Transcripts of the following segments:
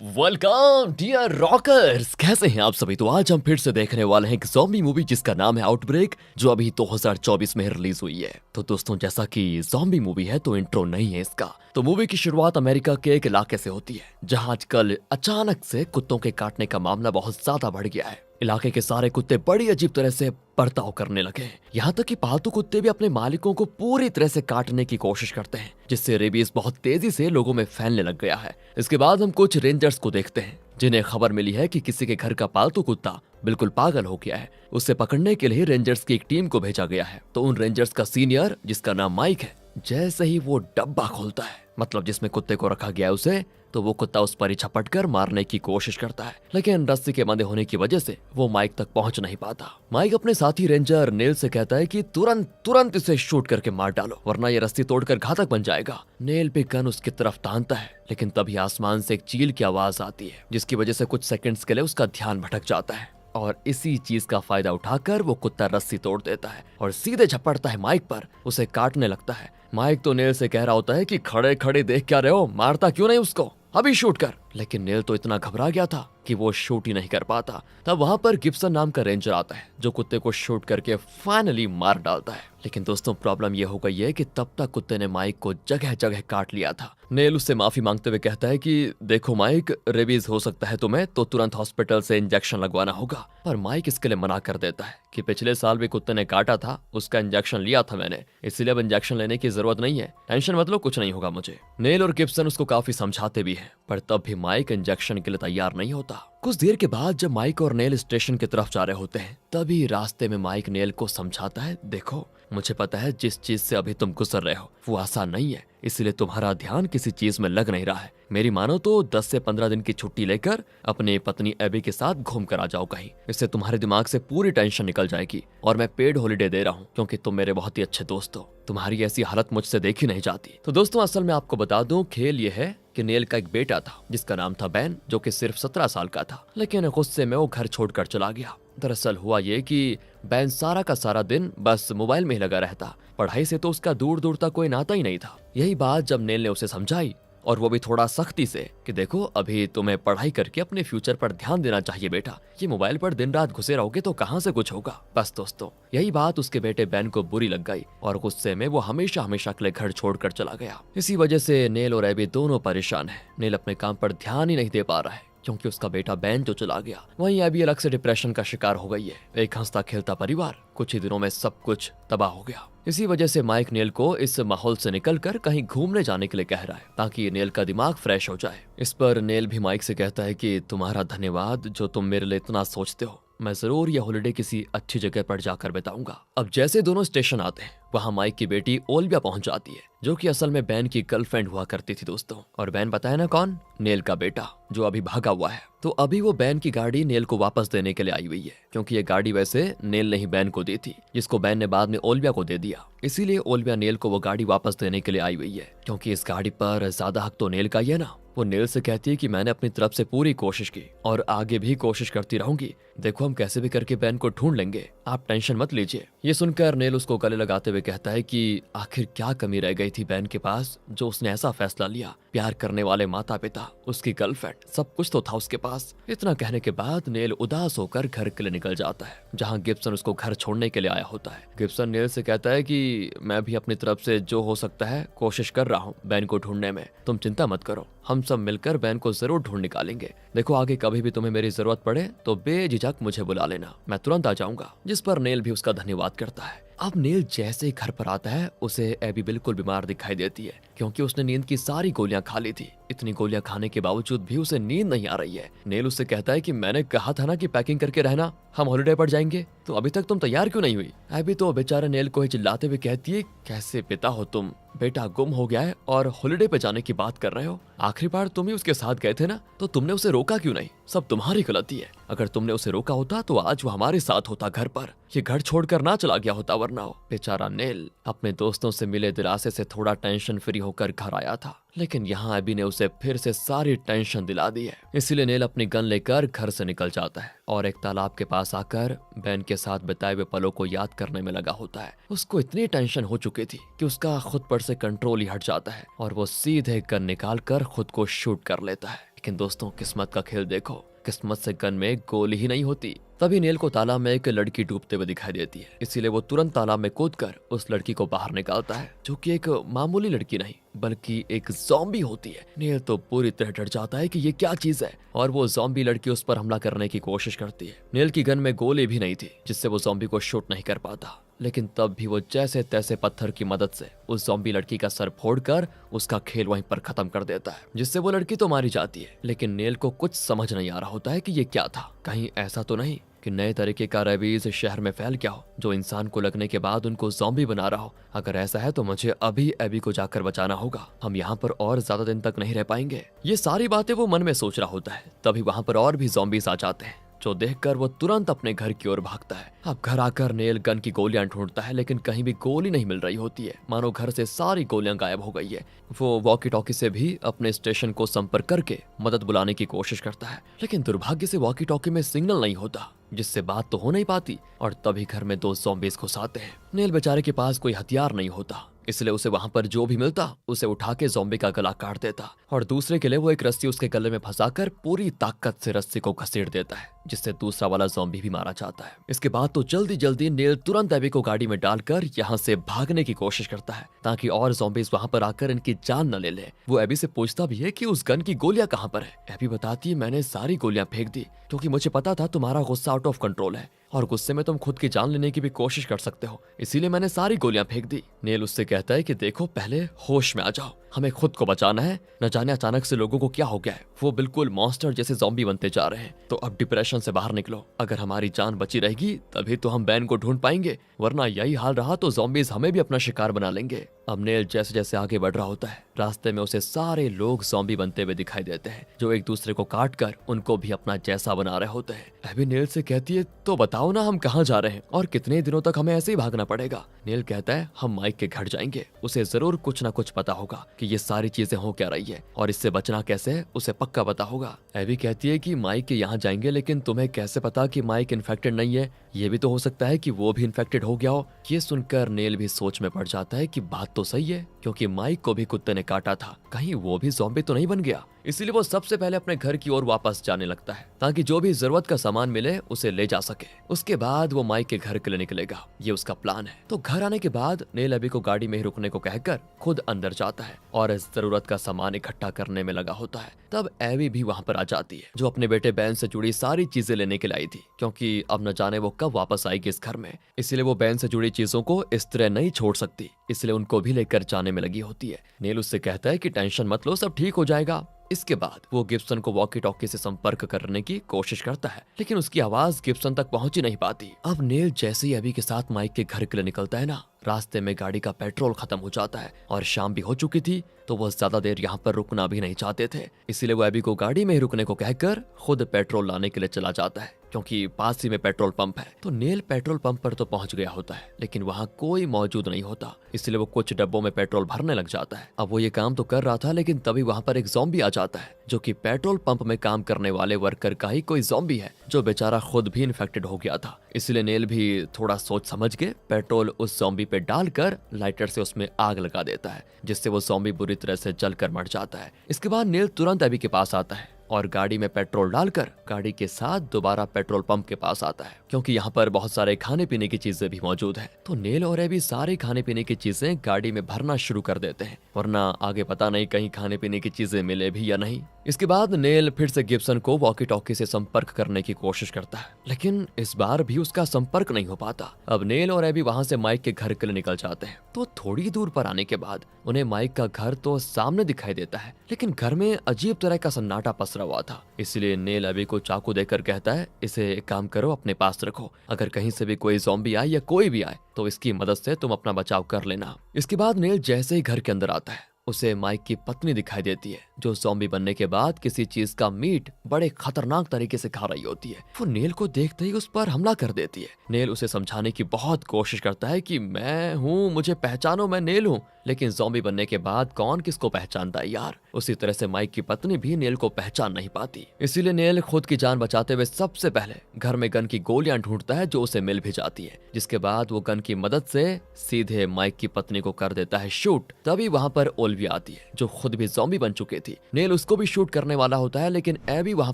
Welcome dear rockers, कैसे हैं आप सभी। तो आज हम फिर से देखने वाले हैं एक ज़ॉम्बी मूवी जिसका नाम है आउटब्रेक, जो अभी 2024 में रिलीज हुई है। तो दोस्तों, जैसा कि ज़ॉम्बी मूवी है तो इंट्रो नहीं है इसका। तो मूवी की शुरुआत अमेरिका के एक इलाके से होती है जहां आजकल अचानक से कुत्तों के काटने का मामला बहुत ज्यादा बढ़ गया है। इलाके के सारे कुत्ते बड़ी अजीब तरह से बर्ताव करने लगे हैं। यहाँ तक कि पालतू कुत्ते भी अपने मालिकों को पूरी तरह से काटने की कोशिश करते हैं, जिससे रेबीज बहुत तेजी से लोगों में फैलने लग गया है। इसके बाद हम कुछ रेंजर्स को देखते हैं जिन्हें खबर मिली है कि किसी के घर का पालतू कुत्ता बिल्कुल पागल हो गया है। उसे पकड़ने के लिए रेंजर्स की एक टीम को भेजा गया है। तो उन रेंजर्स का सीनियर, जिसका नाम माइक है, जैसे ही वो डब्बा खोलता है, मतलब जिसमें कुत्ते को रखा गया है उसे, तो वो कुत्ता उस पर ही झपट कर मारने की कोशिश करता है। लेकिन रस्सी के बंधे होने की वजह से वो माइक तक पहुंच नहीं पाता। माइक अपने साथी रेंजर नेल से कहता है कि तुरंत तुरंत इसे शूट करके मार डालो, वरना ये रस्सी तोड़कर घातक बन जाएगा। नेल भी गन उसकी तरफ तानता है, लेकिन तभी आसमान से एक चील की आवाज आती है, जिसकी वजह से कुछ सेकंड्स के लिए उसका ध्यान भटक जाता है। और इसी चीज का फायदा उठाकर वो कुत्ता रस्सी तोड़ देता है और सीधे झपटता है माइक पर, उसे काटने लगता है। माइक तो नेल से कह रहा होता है कि खड़े खड़े देख क्या रहे हो, मारता क्यों नहीं उसको, अभी शूट कर। लेकिन नेल तो इतना घबरा गया था कि वो शूट ही नहीं कर पाता। तब वहां पर गिब्सन नाम का रेंजर आता है, जो कुत्ते को शूट करके फाइनली मार डालता है। लेकिन दोस्तों, प्रॉब्लम ये हो गई है कि तब तक कुत्ते ने माइक को जगह जगह काट लिया था। नेल उससे माफी मांगते हुए कहता है कि देखो माइक, रेबीज हो सकता है तुम्हें, तो तुरंत हॉस्पिटल से इंजेक्शन लगवाना होगा। पर माइक इसके लिए मना कर देता है कि पिछले साल भी कुत्ते ने काटा था, उसका इंजेक्शन लिया था मैंने, इसलिए अब इंजेक्शन लेने की जरूरत नहीं है, टेंशन मत लो, कुछ नहीं होगा मुझे। नेल और गिब्सन उसको काफी समझाते भी है, पर तब भी माइक इंजेक्शन के लिए तैयार नहीं होता। कुछ देर के बाद जब माइक और नेल स्टेशन की तरफ जा रहे होते हैं, तभी रास्ते में माइक नेल को समझाता है, देखो मुझे पता है जिस चीज से अभी तुम गुजर रहे हो वो आसान नहीं है, इसलिए तुम्हारा ध्यान किसी चीज में लग नहीं रहा है। मेरी मानो तो 10 से 15 दिन की छुट्टी लेकर अपनी पत्नी एबी के साथ घूम कर आ जाओ कहीं, इससे तुम्हारे दिमाग से पूरी टेंशन निकल जाएगी। और मैं पेड हॉलिडे दे रहा हूँ क्योंकि तुम मेरे बहुत ही अच्छे दोस्त हो, तुम्हारी ऐसी हालत मुझसे देखी नहीं जाती। तो दोस्तों, असल में आपको बता दूं, खेल ये है कि नेल का एक बेटा था जिसका नाम था बैन, जो कि सिर्फ 17 साल का था, लेकिन गुस्से में वो घर छोड़कर चला गया। दरअसल हुआ ये कि बैन सारा का सारा दिन बस मोबाइल में ही लगा रहता, पढ़ाई से तो उसका दूर दूर तक कोई नाता ही नहीं था। यही बात जब नेल ने उसे समझाई, और वो भी थोड़ा सख्ती से, कि देखो अभी तुम्हें पढ़ाई करके अपने फ्यूचर पर ध्यान देना चाहिए बेटा, ये मोबाइल पर दिन रात घुसे रहोगे तो कहाँ से कुछ होगा। बस दोस्तों, यही बात उसके बेटे बैन को बुरी लग गई और गुस्से में वो हमेशा हमेशा के लिए घर छोड़कर चला गया। इसी वजह से नेल और एबी दोनों परेशान है। नेल अपने काम पर ध्यान ही नहीं दे पा रहा है क्योंकि उसका बेटा बैन जो चला गया, वहीं एबी अलग से डिप्रेशन का शिकार हो गई है। एक हंसता खेलता परिवार, कुछ ही दिनों में सब कुछ तबाह हो गया। इसी वजह से माइक नेल को इस माहौल से निकलकर कहीं घूमने जाने के लिए कह रहा है, ताकि नेल का दिमाग फ्रेश हो जाए। इस पर नेल भी माइक से कहता है कि तुम्हारा धन्यवाद जो तुम मेरे लिए इतना सोचते हो, मैं जरूर यह हॉलिडे किसी अच्छी जगह पर जाकर बिताऊंगा। अब जैसे दोनों स्टेशन आते हैं, वहाँ माइक की बेटी ओलिविया पहुंच जाती है, जो कि असल में बैन की गर्लफ्रेंड हुआ करती थी दोस्तों। और बैन पता है ना कौन, नेल का बेटा, जो अभी भागा हुआ है। तो अभी वो बैन की गाड़ी नेल को वापस देने के लिए आई हुई है, क्योंकि ये गाड़ी वैसे नेल ने ही बैन को दी थी, जिसको बैन ने बाद में ओलिविया को दे दिया। इसीलिए ओलिविया नेल को वो गाड़ी वापस देने के लिए आई हुई है, क्योंकि इस गाड़ी पर ज्यादा हक तो नेल का ही है ना। वो नेल से कहती है कि मैंने अपनी तरफ से पूरी कोशिश की और आगे भी कोशिश करती रहूंगी, देखो हम कैसे भी करके बैन को ढूंढ लेंगे, आप टेंशन मत लीजिए। ये सुनकर नेल उसको गले लगाते हुए कहता है कि आखिर क्या कमी रह गई थी बैन के पास जो उसने ऐसा फैसला लिया। प्यार करने वाले माता पिता, उसकी गर्लफ्रेंड, सब कुछ तो था उसके पास। इतना कहने के बाद नेल उदास होकर घर के लिए निकल जाता है, जहाँ गिब्सन उसको घर छोड़ने के लिए आया होता है। गिब्सन नेल से कहता है कि मैं भी अपनी तरफ से जो हो सकता है कोशिश कर रहा हूँ बैन को ढूंढने में, तुम चिंता मत करो, हम सब मिलकर बैन को जरूर ढूंढ निकालेंगे। देखो आगे कभी भी तुम्हें मेरी जरूरत पड़े तो बेझिझक मुझे बुला लेना, मैं तुरंत आ जाऊंगा। जिस पर नेल भी उसका धन्यवाद करता है। अब नेल जैसे ही घर पर आता है, उसे एबी बिल्कुल बीमार दिखाई देती है, क्योंकि उसने नींद की सारी गोलियां खा ली थी। इतनी गोलियां खाने के बावजूद भी उसे नींद नहीं आ रही है। नेल उससे कहता है कि मैंने कहा था ना कि पैकिंग करके रहना, हम हॉलिडे पर जाएंगे, तो अभी तक तुम तैयार क्यों नहीं हुई। एबी तो बेचारे नेल को ही चिल्लाते हुए कहती है, कैसे पिता हो तुम, बेटा गुम हो गया है और हॉलिडे पे जाने की बात कर रहे हो। आखिरी बार तुम ही उसके साथ गए थे ना, तो तुमने उसे रोका क्यों नहीं, सब तुम्हारी गलती है। अगर तुमने उसे रोका होता तो आज वो हमारे साथ होता घर पर, ये घर छोड़कर ना चला गया होता, वरना हो। बेचारा नेल अपने दोस्तों से मिले दिलासे से थोड़ा टेंशन फ्री होकर घर आया था, लेकिन यहाँ एबी ने उसे फिर से सारी टेंशन दिला दी है। इसीलिए नेल अपनी गन लेकर घर से निकल जाता है और एक तालाब के पास आकर बैन के साथ बिताए हुए पलों को याद करने में लगा होता है। उसको इतनी टेंशन हो चुकी थी कि उसका खुद पर से कंट्रोल ही हट जाता है और वो सीधे गन निकाल कर खुद को शूट कर लेता है। लेकिन दोस्तों किस्मत का खेल देखो, किस्मत से गन में गोली ही नहीं होती। तभी नेल को तालाब में एक लड़की डूबते हुए दिखाई देती है, इसीलिए वो तुरंत तालाब में कूदकर उस लड़की को बाहर निकालता है, जो कि एक मामूली लड़की नहीं बल्कि एक ज़ॉम्बी होती है। नेल तो पूरी तरह डर जाता है कि ये क्या चीज है और वो ज़ॉम्बी लड़की उस पर हमला करने की कोशिश करती है। नेल की गन में गोली भी नहीं थी जिससे वो ज़ॉम्बी को शूट नहीं कर पाता, लेकिन तब भी वो जैसे तैसे पत्थर की मदद से उस ज़ॉम्बी लड़की का सर फोड़कर उसका खेल वहीं पर खत्म कर देता है, जिससे वो लड़की तो मारी जाती है। लेकिन नेल को कुछ समझ नहीं आ रहा होता है कि ये क्या था। कहीं ऐसा तो नहीं कि नए तरीके का रेबीज शहर में फैल गया हो जो इंसान को लगने के बाद उनको ज़ॉम्बी बना रहा हो। अगर ऐसा है तो मुझे अभी एबी को जाकर बचाना होगा, हम यहाँ पर और ज्यादा दिन तक नहीं रह पाएंगे। ये सारी बातें वो मन में सोच रहा होता है, तभी वहाँ पर और भी ज़ॉम्बीज आ जाते हैं, जो देखकर वो तुरंत अपने घर की ओर भागता है। अब घर आकर नेल गन की गोलियां ढूंढता है, लेकिन कहीं भी गोली नहीं मिल रही होती है, मानो घर से सारी गोलियां गायब हो गई है। वो वॉकी टॉकी से भी अपने स्टेशन को संपर्क करके मदद बुलाने की कोशिश करता है, लेकिन दुर्भाग्य से वॉकी टॉकी में सिग्नल नहीं होता, जिससे बात तो हो नहीं पाती। और तभी घर में दो ज़ॉम्बीज घुस आते हैं। नेल बेचारे के पास कोई हथियार नहीं होता, इसलिए उसे वहां पर जो भी मिलता उसे उठा के ज़ॉम्बी का गला काट देता और दूसरे के लिए वो एक रस्सी उसके गले में फंसाकर पूरी ताकत से रस्सी को घसीट देता है, जिससे दूसरा वाला ज़ॉम्बी भी मारा जाता है। इसके बाद तो जल्दी जल्दी नेल तुरंत एबी को गाड़ी में डालकर यहाँ से भागने की कोशिश करता है, ताकि और ज़ॉम्बीज वहां पर आकर इनकी जान न ले ले। वो एबी से पूछता भी है कि उस गन की गोलियां कहाँ पर है। एबी बताती है, मैंने सारी गोलियां फेंक दी क्योंकि मुझे पता था तुम्हारा गुस्सा आउट ऑफ कंट्रोल है और गुस्से में तुम खुद की जान लेने की भी कोशिश कर सकते हो, इसीलिए मैंने सारी गोलियां फेंक दी। नेल उससे कहता है कि देखो, पहले होश में आ जाओ, हमें खुद को बचाना है, न जाने अचानक से लोगों को क्या हो गया है, वो बिल्कुल मॉन्स्टर जैसे ज़ॉम्बी बनते जा रहे हैं। तो अब डिप्रेशन से बाहर निकलो, अगर हमारी जान बची रहेगी तभी तो हम बैन को ढूंढ पाएंगे, वरना यही हाल रहा तो ज़ॉम्बीज हमें भी अपना शिकार बना लेंगे। अब नेल जैसे जैसे आगे बढ़ रहा होता है, रास्ते में उसे सारे लोग ज़ॉम्बी बनते हुए दिखाई देते हैं, जो एक दूसरे को काट कर उनको भी अपना जैसा बना रहे होते हैं। एबी नेल से कहती है, तो बताओ ना हम कहाँ जा रहे हैं और कितने दिनों तक हमें ऐसे ही भागना पड़ेगा। नेल कहता है, हम माइक के घर जाएंगे, उसे जरूर कुछ ना कुछ पता होगा कि ये सारी चीजें हो क्या रही है और इससे बचना कैसे है उसे पक्का पता होगा। एबी कहती है कि माइक के यहाँ जाएंगे, लेकिन तुम्हें कैसे पता कि माइक इन्फेक्टेड नहीं है, ये भी तो हो सकता है कि वो भी इन्फेक्टेड हो गया हो। ये सुनकर नेल भी सोच में पड़ जाता है कि बात तो सही है, क्योंकि माइक को भी कुत्ते ने काटा था, कहीं वो भी ज़ॉम्बी तो नहीं बन गया। इसीलिए वो सबसे पहले अपने घर की ओर वापस जाने लगता है, ताकि जो भी जरूरत का सामान मिले उसे ले जा सके। उसके बाद वो माइक के घर के लिए निकलेगा, ये उसका प्लान है। तो घर आने के बाद नेल एबी को गाड़ी में ही रुकने को कहकर खुद अंदर जाता है और इस जरूरत का सामान इकट्ठा करने में लगा होता है। तब एबी भी वहाँ पर आ जाती है, जो अपने बेटे बैन से जुड़ी सारी चीजें लेने के लिए आई थी, क्योंकि अब न जाने वो कब वापस आएगी इस घर में, इसलिए वो बैन से जुड़ी चीजों को इस तरह नहीं छोड़ सकती, इसलिए उनको भी लेकर जाने में लगी होती है। नेल उससे कहता है कि टेंशन मत लो, सब ठीक हो जाएगा। इसके बाद वो गिब्सन को वॉकी टॉकी से संपर्क करने की कोशिश करता है, लेकिन उसकी आवाज गिब्सन तक पहुंच ही नहीं पाती। अब नेल जैसे ही एबी के साथ माइक के घर के लिए निकलता है ना, रास्ते में गाड़ी का पेट्रोल खत्म हो जाता है और शाम भी हो चुकी थी, तो वो ज्यादा देर यहाँ पर रुकना भी नहीं चाहते थे, इसलिए वो एबी को गाड़ी में ही रुकने को कहकर खुद पेट्रोल लाने के लिए चला जाता है, क्योंकि पास ही में पेट्रोल पंप है। तो नेल पेट्रोल पंप पर तो पहुंच गया होता है, लेकिन वहाँ कोई मौजूद नहीं होता, इसलिए वो कुछ डब्बों में पेट्रोल भरने लग जाता है। अब वो ये काम तो कर रहा था, लेकिन तभी वहाँ पर एक ज़ॉम्बी आ जाता है, जो कि पेट्रोल पंप में काम करने वाले वर्कर का ही कोई ज़ॉम्बी है, जो बेचारा खुद भी इन्फेक्टेड हो गया था। इसलिए नेल भी थोड़ा सोच समझ के पेट्रोल उस ज़ॉम्बी पे डालकर लाइटर से उसमें आग लगा देता है, जिससे वो ज़ॉम्बी बुरी तरह से जलकर मर जाता है। इसके बाद नेल तुरंत एबी के पास आता है और गाड़ी में पेट्रोल डालकर गाड़ी के साथ दोबारा पेट्रोल पंप के पास आता है, क्योंकि यहाँ पर बहुत सारे खाने पीने की चीजें भी मौजूद हैं। तो नेल और एबी सारे खाने पीने की चीजें गाड़ी में भरना शुरू कर देते हैं, वरना आगे पता नहीं कहीं खाने पीने की चीजें मिले भी या नहीं। इसके बाद नेल फिर से गिब्सन को वॉकी टॉकी से संपर्क करने की कोशिश करता है, लेकिन इस बार भी उसका संपर्क नहीं हो पाता। अब नेल और एबी वहां से माइक के घर के लिए निकल जाते हैं। तो थोड़ी दूर पर आने के बाद उन्हें माइक का घर तो सामने दिखाई देता है, लेकिन घर में अजीब तरह का सन्नाटा पसरा हुआ था। इसलिए नेल एबी को चाकू देकर कहता है, इसे एक काम करो, अपने पास रखो, अगर कहीं से भी कोई ज़ॉम्बी आए या कोई भी आए तो इसकी मदद से तुम अपना बचाव कर लेना। इसके बाद नेल जैसे ही घर के अंदर आता है, उसे माइक की पत्नी दिखाई देती है, जो ज़ॉम्बी बनने के बाद किसी चीज का मीट बड़े खतरनाक तरीके से खा रही होती है। वो नेल को देखते ही उस पर हमला कर देती है। नेल उसे समझाने की बहुत कोशिश करता है कि मैं हूँ, मुझे पहचानो, मैं नेल हूँ। लेकिन ज़ॉम्बी बनने के बाद कौन किसको पहचानता है यार। उसी तरह से माइक की पत्नी भी नेल को पहचान नहीं पाती। इसीलिए नेल खुद की जान बचाते हुए सबसे पहले घर में गन की गोलियां ढूंढता है जो उसे मिल भी जाती है। जिसके बाद वो गन की मदद से सीधे माइक की पत्नी को कर देता है शूट। तभी वहां पर ओल्विया आती है जो खुद भी ज़ॉम्बी बन चुकी थी। नेल उसको भी शूट करने वाला होता है लेकिन एबी वहां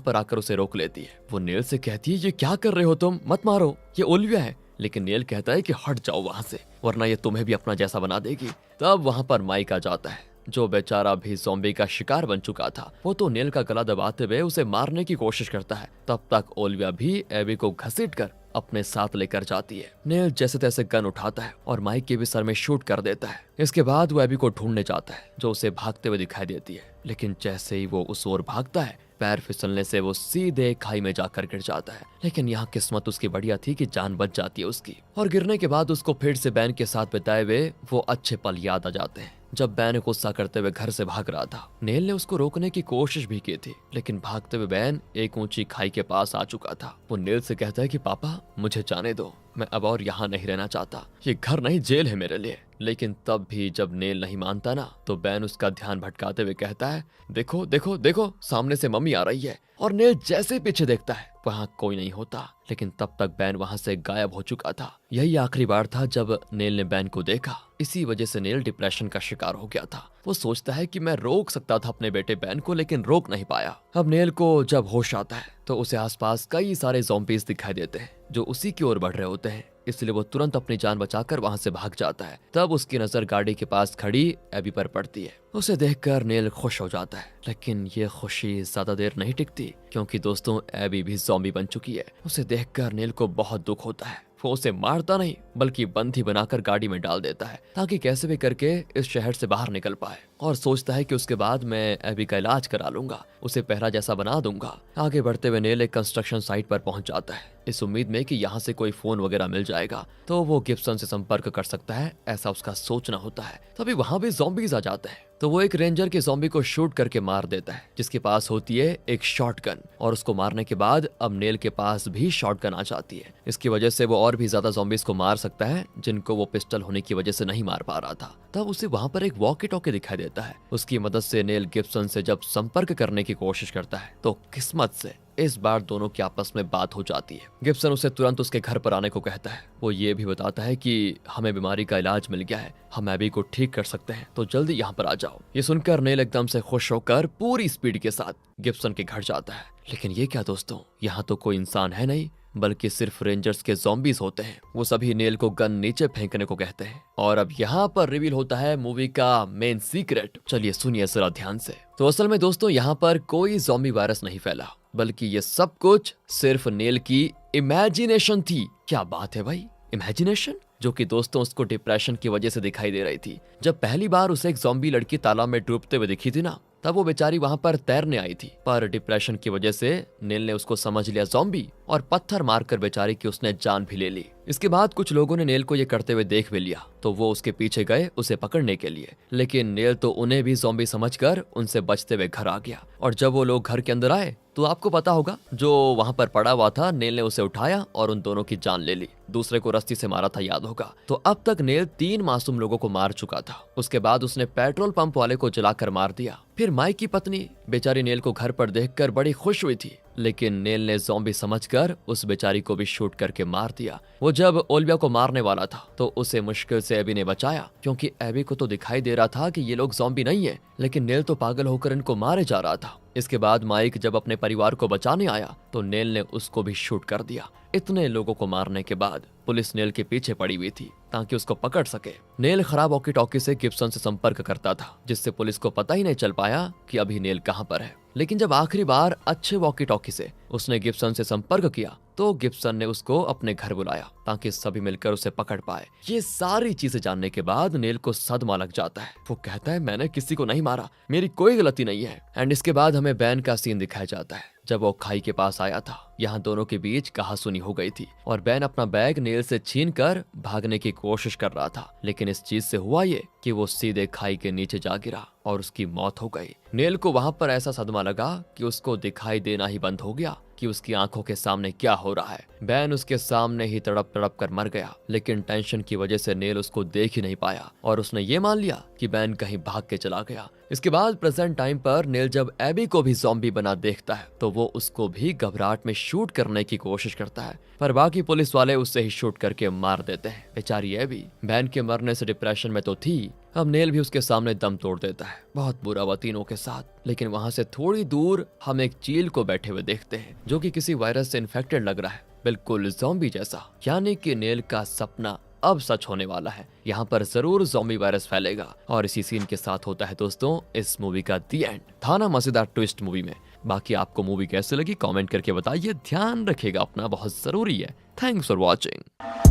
पर आकर उसे रोक लेती है। वो नेल से कहती है ये क्या कर रहे हो तुम, मत मारो, ये ओल्विया है। लेकिन नेल कहता है कि हट जाओ वहां से वरना ये तुम्हें भी अपना जैसा बना देगी। तब वहां पर माइक आ जाता है जो बेचारा भी ज़ॉम्बी का शिकार बन चुका था। वो तो नेल का गला दबाते हुए उसे मारने की कोशिश करता है। तब तक ओल्विया भी एबी को घसीटकर अपने साथ लेकर जाती है। नेल जैसे तैसे गन उठाता है और माइक के भी सर में शूट कर देता है। इसके बाद वो एबी को ढूंढने जाता है जो उसे भागते हुए दिखाई देती है। लेकिन जैसे ही वो उस ओर भागता है पैर फिसलने से वो सीधे खाई में जाकर गिर जाता है। लेकिन यहाँ किस्मत उसकी बढ़िया थी कि जान बच जाती है उसकी। और गिरने के बाद उसको फिर से बैन के साथ बिताए हुए वो अच्छे पल याद आ जाते हैं जब बैन गुस्सा करते हुए घर से भाग रहा था। नेल ने उसको रोकने की कोशिश भी की थी लेकिन भागते हुए बैन एक ऊंची खाई के पास आ चुका था। वो नेल से कहता है कि पापा मुझे जाने दो, मैं अब और यहाँ नहीं रहना चाहता, ये घर नहीं जेल है मेरे लिए। लेकिन तब भी जब नेल नहीं मानता ना तो बैन उसका ध्यान भटकाते हुए कहता है देखो देखो देखो सामने से मम्मी आ रही है। और नेल जैसे पीछे देखता है वहाँ कोई नहीं होता। लेकिन तब तक बैन वहाँ से गायब हो चुका था। यही आखिरी बार था जब नेल ने बैन को देखा। इसी वजह से नेल डिप्रेशन का शिकार हो गया था। वो सोचता है कि मैं रोक सकता था अपने बेटे बैन को लेकिन रोक नहीं पाया। अब नेल को जब होश आता है तो उसे आसपास कई सारे ज़ॉम्बीज दिखाई देते हैं जो उसी की ओर बढ़ रहे होते हैं। इसलिए वो तुरंत अपनी जान बचाकर वहां से भाग जाता है। तब उसकी नजर गाड़ी के पास खड़ी एबी पर पड़ती है। उसे देखकर नेल खुश हो जाता है लेकिन ये खुशी ज्यादा देर नहीं टिकती क्योंकि दोस्तों एबी भी ज़ॉम्बी बन चुकी है। उसे देखकर नेल को बहुत दुख होता है। वो उसे मारता नहीं बल्कि बंदी बनाकर गाड़ी में डाल देता है ताकि कैसे भी करके इस शहर से बाहर निकल पाए। और सोचता है कि उसके बाद मैं एबी का इलाज करा लूंगा, उसे पहला जैसा बना दूंगा। आगे बढ़ते हुए नेल एक कंस्ट्रक्शन साइट पर पहुंच जाता है इस उम्मीद में कि यहाँ से कोई फोन वगैरह मिल जाएगा तो वो गिब्सन से संपर्क कर सकता है, ऐसा उसका सोचना होता है। तभी वहां भी ज़ॉम्बीज आ जाते हैं तो वो एक रेंजर के ज़ॉम्बी को शूट करके मार देता है जिसके पास होती है एक शॉटगन। और उसको मारने के बाद अब नेल के पास भी शॉटगन आ जाती है। इसकी वजह से वो और भी ज्यादा ज़ॉम्बीज को मार सकता है जिनको वो पिस्टल होने की वजह से नहीं मार पा रहा था। तब उसे वहां पर एक वॉकी टॉकी दिखाई देता है। उसकी मदद से नेल गिब्सन से जब संपर्क करने की कोशिश करता है तो किस्मत से इस बार दोनों की आपस में बात हो जाती है। गिब्सन उसे तुरंत उसके घर पर आने को कहता है। वो ये भी बताता है कि हमें बीमारी का इलाज मिल गया है, हम एबी को ठीक कर सकते हैं, तो जल्दी यहाँ पर आ जाओ। ये सुनकर नेल एकदम से खुश होकर पूरी स्पीड के साथ गिब्सन के घर जाता है। लेकिन ये क्या दोस्तों, यहाँ तो कोई इंसान है नहीं बल्कि सिर्फ रेंजर्स के ज़ॉम्बीज होते हैं। वो सभी नेल को गन नीचे फेंकने को कहते हैं। और अब यहाँ पर रिवील होता है मूवी का मेन सीक्रेट। चलिए सुनिए जरा ध्यान से। तो असल में दोस्तों यहाँ पर कोई ज़ॉम्बी वायरस नहीं फैला बल्कि ये सब कुछ सिर्फ नेल की इमेजिनेशन थी। क्या बात है भाई, इमेजिनेशन, जो कि दोस्तों उसको डिप्रेशन की वजह से दिखाई दे रही थी। जब पहली बार उसे एक ज़ॉम्बी लड़की तालाब में डूबते हुए दिखी थी ना तब वो बेचारी वहां पर तैरने आई थी, पर डिप्रेशन की वजह से नेल ने उसको समझ लिया ज़ॉम्बी और पत्थर मारकर बेचारी की उसने जान भी ले ली। इसके बाद कुछ लोगों ने नेल को ये करते हुए देख भी लिया तो वो उसके पीछे गए उसे पकड़ने के लिए। लेकिन नेल तो उन्हें भी ज़ॉम्बी समझकर उनसे बचते हुए घर आ गया। और जब वो लोग घर के अंदर आए तो आपको पता होगा जो वहां पर पड़ा हुआ था नेल ने उसे उठाया और उन दोनों की जान ले ली। दूसरे को रस्सी से मारा था, याद होगा। तो अब तक नेल 3 मासूम लोगों को मार चुका था। उसके बाद उसने पेट्रोल पंप वाले को जलाकर मार दिया। फिर माइक की पत्नी बेचारी नेल को घर पर देखकर बड़ी खुश हुई थी लेकिन नेल ने ज़ॉम्बी समझकर उस बेचारी को भी शूट करके मार दिया। वो जब ओल्विया को मारने वाला था तो उसे मुश्किल से एबी ने बचाया क्योंकि एबी को तो दिखाई दे रहा था कि ये लोग ज़ॉम्बी नहीं है, लेकिन नेल तो पागल होकर इनको मारे जा रहा था। इसके बाद माइक जब अपने परिवार को बचाने आया तो नेल ने उसको भी शूट कर दिया। इतने लोगों को मारने के बाद पुलिस नेल के पीछे पड़ी हुई थी ताकि उसको पकड़ सके। नेल खराब वॉकी टॉकी से गिब्सन से संपर्क करता था जिससे पुलिस को पता ही नहीं चल पाया कि अभी नेल कहां पर है। लेकिन जब आखिरी बार अच्छे वॉकी टॉकी से उसने गिब्सन से संपर्क किया तो गिब्सन ने उसको अपने घर बुलाया ताकि सभी मिलकर उसे पकड़ पाए। ये सारी चीजें जानने के बाद नेल को सदमा लग जाता है। वो कहता है मैंने किसी को नहीं मारा, मेरी कोई गलती नहीं है। एंड इसके बाद हमें बैन का सीन दिखाया जाता है जब वो खाई के पास आया था यहाँ दोनों के बीच कहासुनी हो गई थी और बैन अपना बैग नेल से छीनकर भागने की कोशिश कर रहा था, लेकिन इस चीज से हुआ ये कि वो सीधे खाई के नीचे जा गिरा और उसकी मौत हो गई। नेल को वहां पर ऐसा सदमा लगा कि उसको दिखाई देना ही बंद हो गया कि उसकी आंखों के सामने क्या हो रहा है। बैन उसके सामने ही तड़प तड़प कर मर गया, लेकिन टेंशन की वजह से नेल उसको देख ही नहीं पाया और उसने ये मान लिया कि बैन कहीं भाग के चला गया। इसके बाद प्रेजेंट टाइम पर नेल जब एबी को भी ज़ॉम्बी बना देखता है तो वो उसको भी घबराहट में शूट करने की कोशिश करता है, पर बाकी पुलिस वाले उसे ही शूट करके मार देते हैं। बेचारी एबी बैन के मरने से डिप्रेशन में तो थी, अब नेल भी उसके सामने दम तोड़ देता है। बहुत बुरा हुआ तीनों के साथ। लेकिन वहां से थोड़ी दूर हम एक चील को बैठे हुए देखते हैं जो कि किसी वायरस से इन्फेक्टेड लग रहा है, बिल्कुल ज़ॉम्बी जैसा। यानी कि नेल का सपना अब सच होने वाला है। यहाँ पर जरूर ज़ॉम्बी वायरस फैलेगा और इसी सीन के साथ होता है दोस्तों इस मूवी का दी एंड। था ना मजेदार ट्विस्ट मूवी में। बाकी आपको मूवी कैसे लगी कमेंट करके बताइए। ध्यान रखिएगा अपना, बहुत जरूरी है। Thanks for watching.